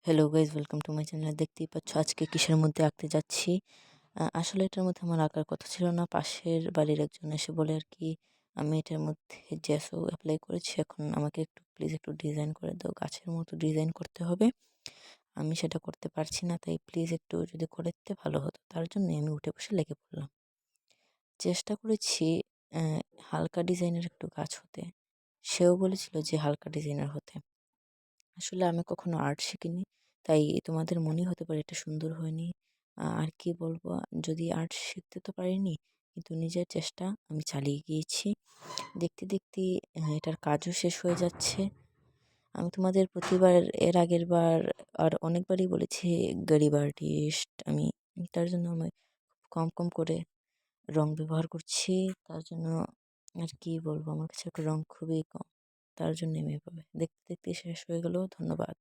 Hello guys, welcome to my channel. দেখতেই পাচ্ছ আজকে কিসের মধ্যে আঁকতে যাচ্ছি। আসলে এটার মধ্যে আমার আঁকার কথা ছিল না। পাশের বাড়ির একজন এসে বলে আর কি, আমি এটার মধ্যে জ্যাসো অ্যাপ্লাই করেছি, এখন আমাকে একটু প্লিজ একটু ডিজাইন করে দাও, গাছের মতো ডিজাইন করতে হবে। আমি সেটা করতে পারছি না, তাই প্লিজ একটু যদি করে দিতে ভালো হতো। তার জন্যই আমি উঠে বসে লেগে পড়লাম। চেষ্টা করেছি হালকা ডিজাইনের একটু গাছ হতে। সেও বলেছিল যে হালকা ডিজাইনার হতে। আসলে আমি কখনো আর্ট শিখিনি, তাই তোমাদের মনে হতে পারে এটা সুন্দর হয়নি। আর কি বলবো, যদি আর্ট শিখতে তো পারিনি, কিন্তু নিজের চেষ্টা আমি চালিয়ে গিয়েছি। দেখতে দেখতে এটার কাজও শেষ হয়ে যাচ্ছে। আমি তোমাদের প্রতিবার, এর আগের বার আর অনেকবারই বলেছি গরিব আর্টিস্ট আমি। তার জন্য আমি কম কম করে রং ব্যবহার করছি। তার জন্য আর কি বলবো, আমার কাছে একটু রং খুবই কম। তার জন্য আমি এভাবে দেখতে দেখতে শেষ হয়ে গেল। ধন্যবাদ।